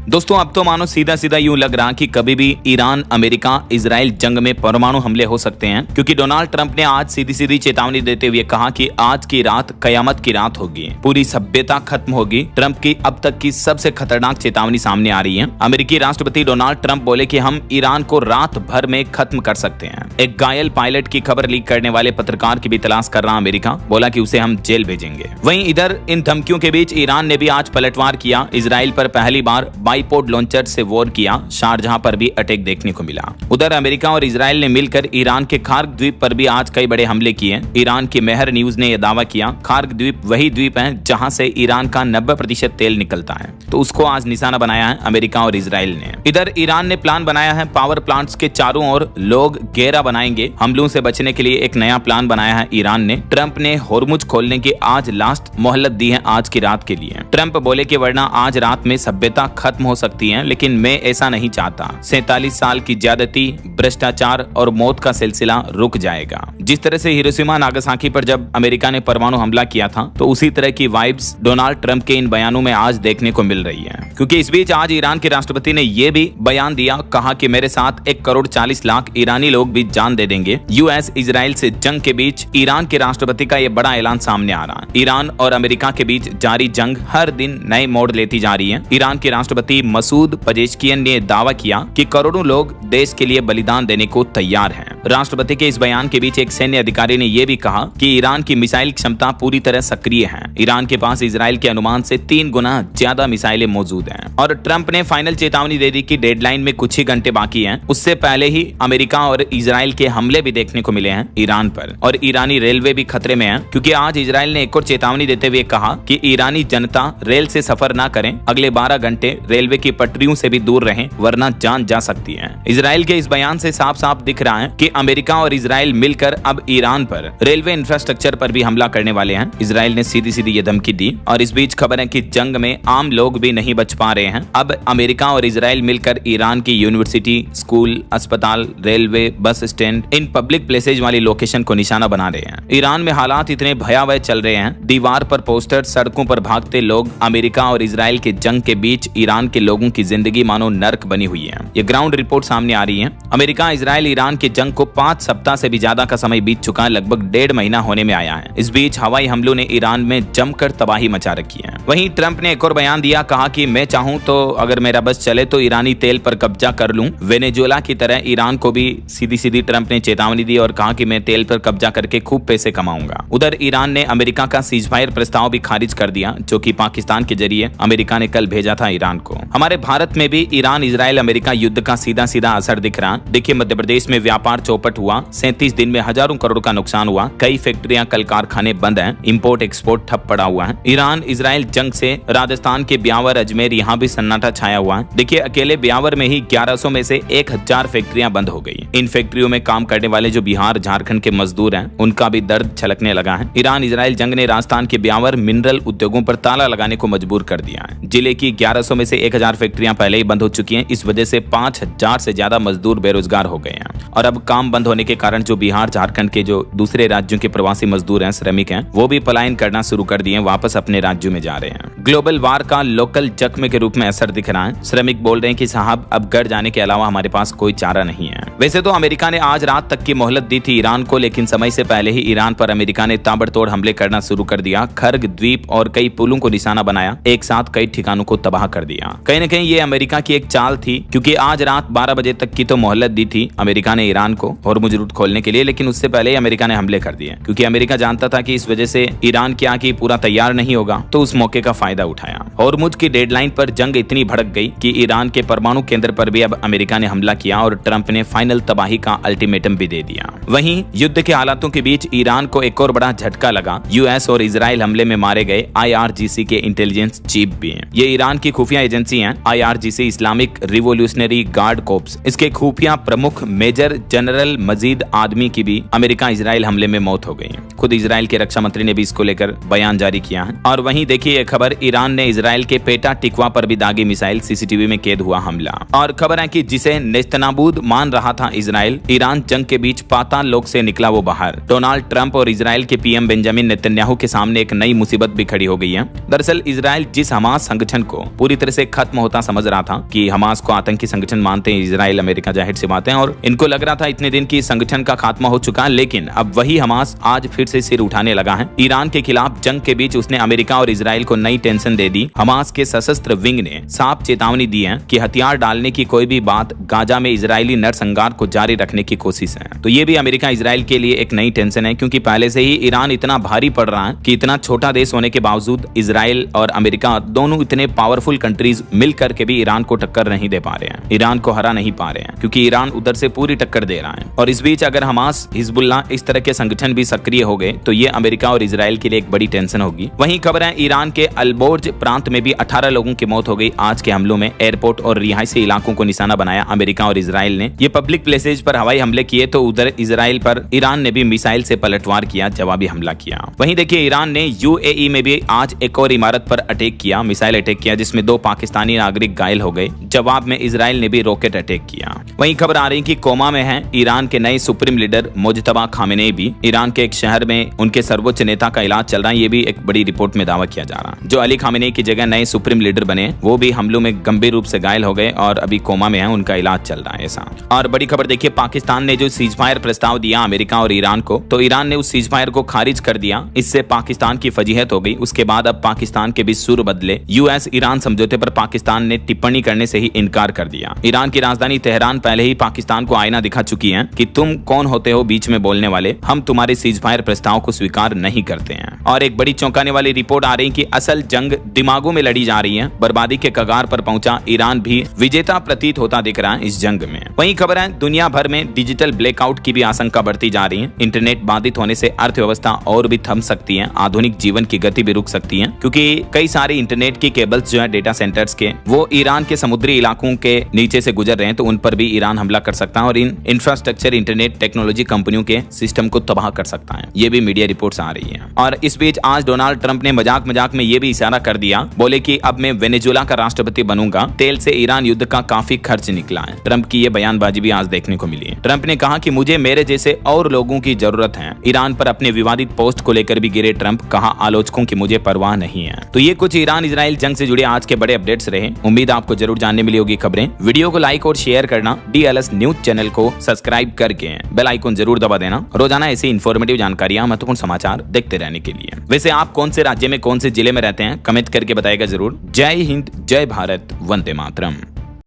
दोस्तों अब तो मानो सीधा सीधा यूं लग रहा कि कभी भी ईरान अमेरिका इजराइल जंग में परमाणु हमले हो सकते हैं, क्योंकि डोनाल्ड ट्रंप ने आज सीधी सीधी चेतावनी देते हुए कहा कि आज की रात कयामत की रात होगी, पूरी सभ्यता खत्म होगी। ट्रंप की अब तक की सबसे खतरनाक चेतावनी सामने आ रही है। अमेरिकी राष्ट्रपति डोनाल्ड ट्रंप बोले कि हम ईरान को रात भर में खत्म कर सकते हैं। एक घायल पायलट की खबर लीक करने वाले पत्रकार की भी तलाश कर रहा अमेरिका, बोला कि उसे हम जेल भेजेंगे। वहीं इधर इन धमकियों के बीच ईरान ने भी आज पलटवार किया। इजराइल पर पहली बार बाइपोड लॉन्चर से वॉर किया। शारजहां पर भी अटैक देखने को मिला। उधर अमेरिका और इजराइल ने मिलकर ईरान के खार्ग द्वीप पर भी आज कई बड़े हमले किए। ईरान की मेहर न्यूज ने यह दावा किया, खार्ग द्वीप वही द्वीप है जहां से ईरान का 90% तेल निकलता है, तो उसको आज निशाना बनाया है अमेरिका और इजराइल ने। इधर ईरान ने प्लान बनाया है, पावर प्लांट्स के चारों ओर लोग घेरा बनाएंगे। हमलों से बचने के लिए एक नया प्लान बनाया है ईरान ने। ट्रंप ने होर्मुज खोलने की आज लास्ट मोहलत दी है आज की रात के लिए। ट्रंप बोले कि वरना आज रात में सभ्यता खत्म हो सकती है, लेकिन मैं ऐसा नहीं चाहता। 47 साल की ज्यादती, भ्रष्टाचार और मौत का सिलसिला रुक जाएगा। जिस तरह से हिरोशिमा नागासाकी पर जब अमेरिका ने परमाणु हमला किया था, तो उसी तरह की वाइब्स डोनाल्ड ट्रंप के इन बयानों में आज देखने को मिल रही है। क्योंकि इस बीच आज ईरान के राष्ट्रपति ने यह भी बयान दिया, कहा कि मेरे साथ 1,40,00,000 ईरानी लोग भी जान दे देंगे। यूएस इजराइल से जंग के बीच ईरान के राष्ट्रपति का यह बड़ा ऐलान सामने आ रहा है। ईरान और अमेरिका के बीच जारी जंग हर दिन नए मोड़ लेती जा रही है। ईरान के राष्ट्रपति मसूद पजेश्कियन ने दावा किया कि करोड़ों लोग देश के लिए बलिदान देने को तैयार हैं। राष्ट्रपति के इस बयान के बीच एक सैन्य अधिकारी ने यह भी कहा कि ईरान की मिसाइल क्षमता पूरी तरह सक्रिय है। ईरान के पास इजराइल के अनुमान से 3 गुना ज्यादा मिसाइलें मौजूद हैं। और ट्रंप ने फाइनल चेतावनी दे दी कि डेडलाइन में कुछ ही घंटे बाकी हैं। उससे पहले ही अमेरिका और इजराइल के हमले भी देखने को मिले हैं ईरान पर, और ईरानी रेलवे भी खतरे में है, क्योंकि आज इजराइल ने एक और चेतावनी देते हुए कहा कि ईरानी जनता रेल से सफर न करें, अगले 12 घंटे रेलवे की पटरियों से भी दूर रहें, वरना जान जा सकती है। इजराइल के इस बयान से साफ साफ दिख रहा है कि अमेरिका और इजराइल मिलकर अब ईरान पर रेलवे इंफ्रास्ट्रक्चर पर भी हमला करने वाले हैं। इजराइल ने सीधी सीधी ये धमकी दी। और इस बीच खबर है कि जंग में आम लोग भी नहीं बच पा रहे हैं। अब अमेरिका और इजराइल मिलकर ईरान की यूनिवर्सिटी, स्कूल, अस्पताल, railway, bus stand, in public places वाली लोकेशन को निशाना बना रहे हैं। ईरान में हालात इतने भयावह चल रहे हैं, दीवार पर पोस्टर, सड़कों पर भागते लोग। अमेरिका और इजराइल के जंग के बीच ईरान के लोगों की जिंदगी मानो नर्क बनी हुई है। ये ग्राउंड रिपोर्ट सामने आ रही है। अमेरिका, इजराइल, ईरान के जंग को 5 सप्ताह से भी ज्यादा का समय बीत चुका, लगभग 1.5 महीना होने में आया है। इस बीच हवाई हमलों ने ईरान में जमकर तबाही मचा रखी है। वहीं ट्रंप ने एक और बयान दिया, कहा कि मैं चाहूं तो अगर मेरा बस चले तो ईरानी तेल पर कब्जा कर लूं। वेनेजुएला की तरह ईरान को भी सीधी सीधी ट्रंप ने चेतावनी दी और कहा कि मैं तेल पर कब्जा करके खूब पैसे कमाऊंगा। उधर ईरान ने अमेरिका का सीजफायर प्रस्ताव भी खारिज कर दिया, जो कि पाकिस्तान के जरिए अमेरिका ने कल भेजा था ईरान को। हमारे भारत में भी ईरान इजराइल अमेरिका युद्ध का सीधा सीधा असर दिख रहा। देखिए, मध्य प्रदेश में व्यापार चौपट हुआ। 37 दिन में हजारों करोड़ का नुकसान हुआ। कई फैक्ट्रियां, कल कारखाने बंद हैं। इंपोर्ट एक्सपोर्ट ठप पड़ा हुआ है। ईरान इजराइल जंग से राजस्थान के ब्यावर, अजमेर, यहाँ भी सन्नाटा छाया हुआ है। देखिए, अकेले ब्यावर में ही 1100 में से 1000 फैक्ट्रियां बंद हो गई। इन फैक्ट्रियों में काम करने वाले जो बिहार, झारखंड के मजदूर हैं, उनका भी दर्द छलकने लगा है। ईरान इजराइल जंग ने राजस्थान के ब्यावर मिनरल उद्योगों पर ताला लगाने को मजबूर कर दिया है। जिले की 1100 में से 1000 फैक्ट्रियां पहले ही बंद हो चुकी हैं। इस वजह से 5000 से ज्यादा मजदूर बेरोजगार हो गए हैं। और अब काम बंद होने के कारण जो बिहार, झारखंड के जो दूसरे राज्यों के प्रवासी मजदूर हैं, श्रमिक हैं, वो भी पलायन करना शुरू कर दिए, वापस अपने राज्यों में जा रहे हैं। ग्लोबल वार का लोकल जख्म के रूप में असर दिख रहा है। श्रमिक बोल रहे हैं कि साहब, अब घर जाने के अलावा हमारे पास कोई चारा नहीं है। वैसे तो अमेरिका ने आज रात तक की मोहलत दी थी ईरान को, लेकिन समय से पहले ही ईरान पर अमेरिका ने ताबड़तोड़ हमले करना शुरू कर दिया। खर्ग द्वीप और कई पुलों को निशाना बनाया, एक साथ कई ठिकानों को तबाह कर दिया। कहीं न कहीं ये अमेरिका की एक चाल थी, क्योंकि आज रात 12 बजे तक की तो मोहलत दी थी अमेरिका ने ईरान को होर्मुज रूट खोलने के लिए, लेकिन उससे पहले ही अमेरिका ने हमले कर दिए, क्योंकि अमेरिका जानता था कि इस वजह से ईरान क्या कि पूरा तैयार नहीं होगा, तो उस मौके का फायदा उठाया। होर्मुज की डेडलाइन पर जंग इतनी भड़क गई कि ईरान के परमाणु केंद्र पर भी अब अमेरिका ने हमला किया और ट्रंप ने फाइनल तबाही का अल्टीमेटम भी दे दिया। वहीं युद्ध के हालातों के बीच ईरान को एक और बड़ा झटका लगा। यूएस और इजराइल हमले में मारे गए IRGC के इंटेलिजेंस चीफ भी हैं। ये ईरान की खुफिया एजेंसी है। IRGC Islamic revolutionary guard corpse, इसके खुफिया प्रमुख मेजर जनरल मजीद आदमी की भी अमेरिका इजराइल हमले में मौत हो गई। खुद इजराइल के रक्षा मंत्री ने भी इसको लेकर बयान जारी किया है। और वहीं देखिए खबर, ईरान ने इजराइल के पेटा टिकवा पर भी दागी मिसाइल, CCTV में कैद हुआ हमला। और खबर है कि जिसे नेस्तनाबूद मान रहा था इजराइल, ईरान जंग के बीच पाताल लोक से निकला वो बाहर। डोनाल्ड ट्रंप और इजराइल के PM बेंजामिन नेतन्याहू के सामने एक नई मुसीबत भी खड़ी हो गई है। दरअसल इजराइल जिस हमास संगठन को पूरी तरह से खत्म होता समझ रहा था कि हमास को आतंकी संगठन मानते हैं इजराइल अमेरिका, जाहिर सी बात है, और इनको लग रहा था इतने दिन की संगठन का खात्मा हो चुका है। लेकिन अब वही हमास आज फिर से सिर उठाने लगा है। ईरान के खिलाफ जंग के बीच उसने अमेरिका और इजराइल को नई टेंशन दे दी। हमास के सशस्त्र विंग ने साफ चेतावनी दी है कि हथियार डालने की कोई भी बात गाजा में इजरायली नरसंहार को जारी रखने की कोशिश है। तो ये भी अमेरिका इजराइल के लिए एक नई टेंशन है, क्योंकि पहले से ही ईरान इतना भारी पड़ रहा है कि इतना छोटा देश होने के बावजूद इजराइल और अमेरिका दोनों इतने पावरफुल कंट्रीज मिलकर के भी ईरान को टक्कर नहीं दे पा रहे हैं, ईरान को हरा नहीं पा रहे हैं, क्योंकि ईरान उधर से पूरी टक्कर दे रहा है। और इस बीच अगर हमास, हिजबुल्लाह इस तरह के संगठन भी सक्रिय हो गए तो ये अमेरिका और इजराइल के लिए एक बड़ी टेंशन होगी। वहीं खबर है ईरान के अलबोर्ज प्रांत में भी 18 लोगों की मौत हो गई आज के हमलों में। एयरपोर्ट और रिहायशी इलाकों को निशाना बनाया अमेरिका और इजराइल ने। ये पब्लिक प्लेसेज पर हवाई हमले किए तो उधर इजराइल पर ईरान ने भी मिसाइल से पलटवार किया, जवाबी हमला किया। वहीं देखिए ईरान ने यूएई में भी आज एक और इमारत पर अटैक किया, मिसाइल अटैक किया, जिसमें 2 पाकिस्तानी नागरिक घायल हो गए। जवाब में इजराइल ने भी रॉकेट अटैक किया। वहीं खबर आ रही कि कोमा में है ईरान के नए सुप्रीम लीडर मुज्तबा खामेनेई भी। ईरान के एक शहर में उनके सर्वोच्च नेता का इलाज चल रहा है, ये भी एक बड़ी रिपोर्ट में दावा किया जा रहा है। जो अली खामेनेई की जगह नए सुप्रीम लीडर बने वो भी हमलों में गंभीर रूप से घायल हो गए और अभी कोमा में है, उनका इलाज चल रहा है ऐसा। और बड़ी खबर देखिए, पाकिस्तान ने जो सीजफायर प्रस्ताव दिया अमेरिका और ईरान को, तो ईरान ने उस सीजफायर को खारिज कर दिया। इससे पाकिस्तान की फजीहत हो गई। उसके बाद अब पाकिस्तान के बीच सुर बदले। यूएस ईरान समझौते पर पाकिस्तान ने टिप्पणी करने से ही इनकार कर दिया। ईरान की राजधानी तेहरान पहले ही पाकिस्तान को आईना दिखा चुकी है कि तुम कौन होते हो बीच में बोलने वाले, हम तुम्हारे सीजफायर प्रस्ताव को स्वीकार नहीं करते हैं। और एक बड़ी चौंकाने वाली रिपोर्ट आ रही कि असल जंग दिमागों में लड़ी जा रही है। बर्बादी के कगार पर पहुंचा ईरान भी विजेता प्रतीत होता दिख रहा है इस जंग में। वहीं खबर है दुनिया भर में डिजिटल ब्लैकआउट की भी आशंका बढ़ती जा रही है। इंटरनेट बाधित होने से अर्थव्यवस्था और भी थम सकती है, आधुनिक जीवन की गति भी रुक सकती है, क्योंकि कई सारे इंटरनेट की केबल्स जो है डेटा सेंटर्स के, वो ईरान के समुद्री इलाकों के नीचे से गुजर रहे हैं, तो उन पर भी ईरान हमला कर सकता है और इन इंफ्रास्ट्रक्चर इंटरनेट टेक्नोलॉजी कंपनियों के सिस्टम को तबाह कर सकता है। ये भी मीडिया रिपोर्ट्स आ रही है। और इस बीच आज डोनाल्ड ट्रंप ने मजाक मजाक में ये भी इशारा कर दिया, बोले कि अब मैं वेनेजुएला का राष्ट्रपति बनूंगा। तेल से ईरान युद्ध का काफी खर्च निकला है। ट्रंप की ये बयानबाजी भी आज देखने को मिली है। ट्रंप ने कहा कि मुझे मेरे जैसे और लोगों की जरूरत है। ईरान पर अपने विवादित पोस्ट को लेकर भी गिरे ट्रंप, कहा आलोचकों की मुझे परवाह नहीं है। तो ये कुछ ईरान इजराइल जंग से जुड़े आज के बड़े अपडेट्स रहे। उम्मीद आपको जरूर जानने मिली होगी खबरें। वीडियो को लाइक और शेयर करना, DLS न्यूज चैनल को सब्सक्राइब करके बेल आइकन जरूर दबा देना, रोजाना ऐसी इंफॉर्मेटिव जानकारियां, महत्वपूर्ण समाचार देखते रहने के लिए। वैसे आप कौन से राज्य में, कौन से जिले में रहते हैं, कमेंट करके बताएगा जरूर। जय हिंद, जय भारत, वंदे मातरम।